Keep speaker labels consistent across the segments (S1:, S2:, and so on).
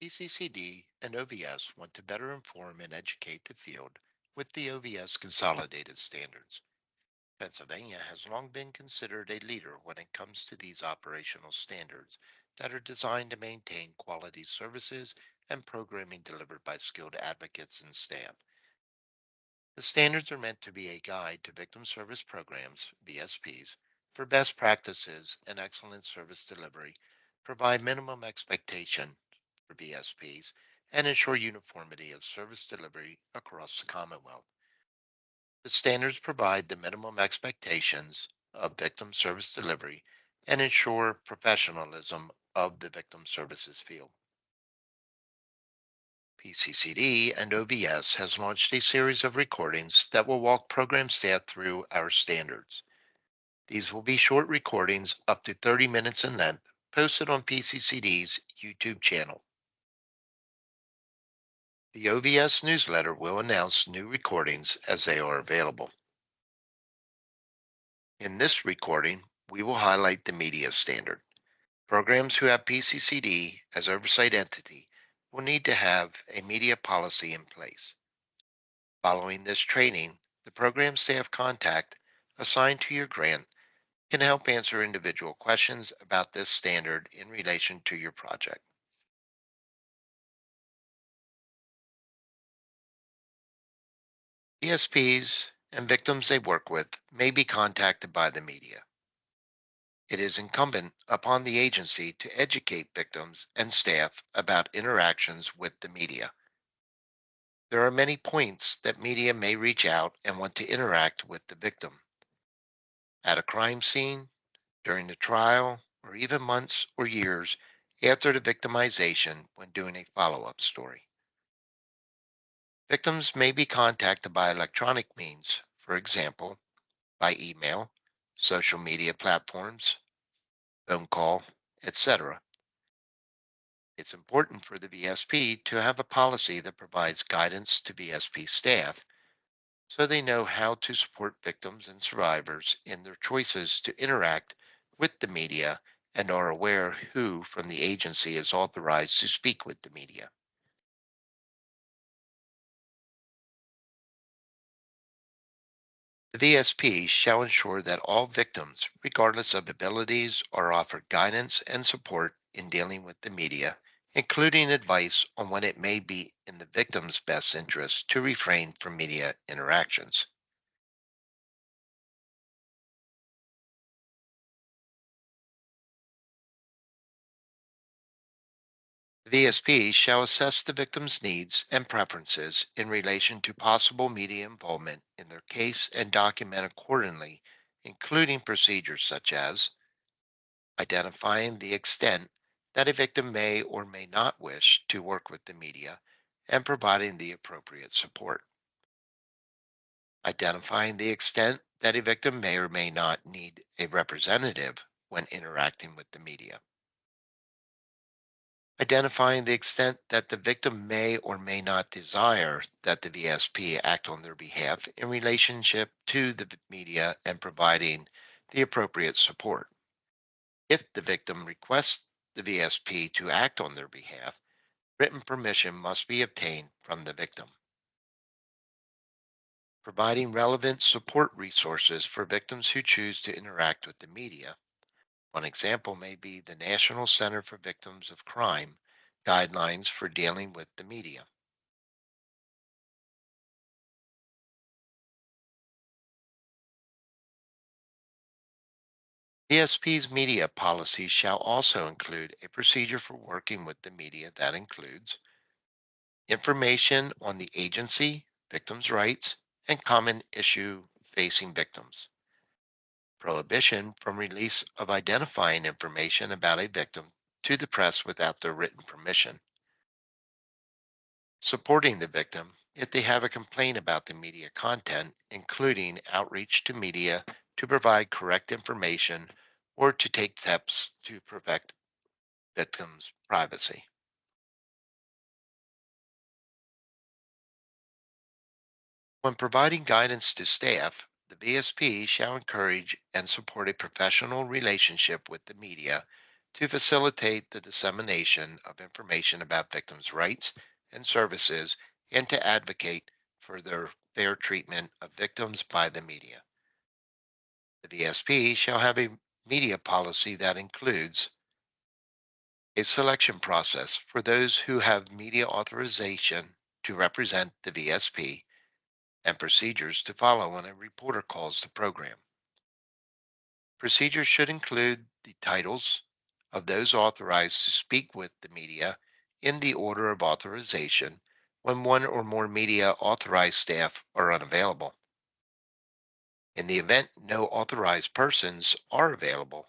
S1: PCCD and OVS want to better inform and educate the field with the OVS Consolidated standards. Pennsylvania has long been considered a leader when it comes to these operational standards that are designed to maintain quality services and programming delivered by skilled advocates and staff. The standards are meant to be a guide to victim service programs, VSPs, for best practices and excellent service delivery, provide minimum expectation for VSPs, and ensure uniformity of service delivery across the Commonwealth. The standards provide the minimum expectations of victim service delivery and ensure professionalism of the victim services field. PCCD and OVS has launched a series of recordings that will walk program staff through our standards. These will be short recordings up to 30 minutes in length, posted on PCCD's YouTube channel. The OVS newsletter will announce new recordings as they are available. In this recording, we will highlight the media standard. Programs who have PCCD as oversight entity will need to have a media policy in place. Following this training, the program staff contact assigned to your grant can help answer individual questions about this standard in relation to your project. ESPs and victims they work with may be contacted by the media. It is incumbent upon the agency to educate victims and staff about interactions with the media. There are many points that media may reach out and want to interact with the victim. At a crime scene, during the trial, or even months or years after the victimization when doing a follow up story. Victims may be contacted by electronic means, for example, by email, social media platforms, phone call, etc. It's important for the VSP to have a policy that provides guidance to VSP staff so they know how to support victims and survivors in their choices to interact with the media and are aware who from the agency is authorized to speak with the media. The VSP shall ensure that all victims, regardless of abilities, are offered guidance and support in dealing with the media, including advice on when it may be in the victim's best interest to refrain from media interactions. The VSP shall assess the victim's needs and preferences in relation to possible media involvement in their case and document accordingly, including procedures such as identifying the extent that a victim may or may not wish to work with the media and providing the appropriate support. Identifying the extent that a victim may or may not need a representative when interacting with the media. Identifying the extent that the victim may or may not desire that the VSP act on their behalf in relationship to the media and providing the appropriate support. If the victim requests the VSP to act on their behalf, written permission must be obtained from the victim. Providing relevant support resources for victims who choose to interact with the media. One example may be the National Center for Victims of Crime guidelines for dealing with the media. VSP's media policy shall also include a procedure for working with the media that includes information on the agency, victims' rights, and common issue facing victims. Prohibition from release of identifying information about a victim to the press without their written permission. Supporting the victim if they have a complaint about the media content, including outreach to media to provide correct information or to take steps to protect victims' privacy. When providing guidance to staff, the VSP shall encourage and support a professional relationship with the media to facilitate the dissemination of information about victims' rights and services and to advocate for their fair treatment of victims by the media. The VSP shall have a media policy that includes a selection process for those who have media authorization to represent the VSP and procedures to follow when a reporter calls the program. Procedures should include the titles of those authorized to speak with the media in the order of authorization when one or more media authorized staff are unavailable. In the event no authorized persons are available,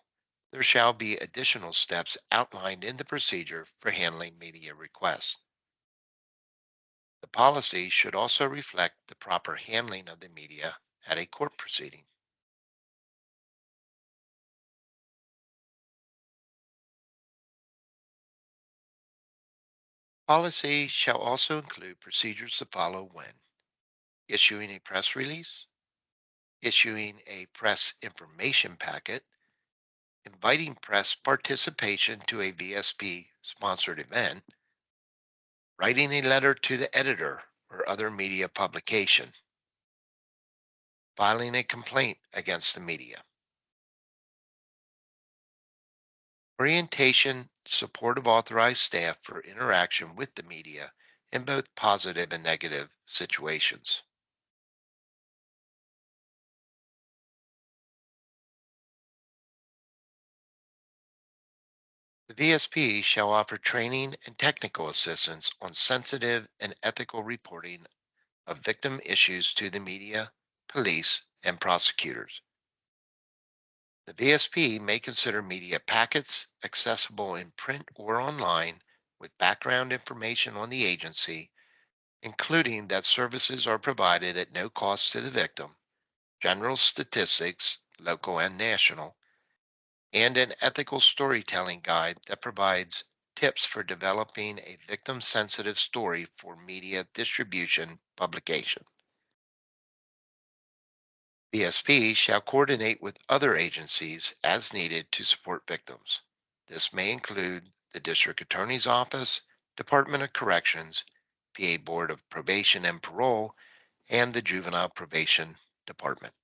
S1: there shall be additional steps outlined in the procedure for handling media requests. The policy should also reflect the proper handling of the media at a court proceeding. Policy shall also include procedures to follow when issuing a press release, issuing a press information packet, inviting press participation to a VSP sponsored event, writing a letter to the editor or other media publication, filing a complaint against the media. Orientation, support of authorized staff for interaction with the media in both positive and negative situations. The VSP shall offer training and technical assistance on sensitive and ethical reporting of victim issues to the media, police, and prosecutors. The VSP may consider media packets accessible in print or online with background information on the agency, including that services are provided at no cost to the victim, general statistics, local and national, and an ethical storytelling guide that provides tips for developing a victim sensitive story for media distribution publication. BSP shall coordinate with other agencies as needed to support victims. This may include the District Attorney's Office, Department of Corrections, PA Board of Probation and Parole, and the Juvenile Probation Department.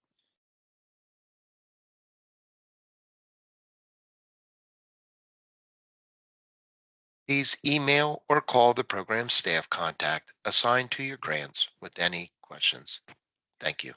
S1: Please email or call the program staff contact assigned to your grants with any questions. Thank you.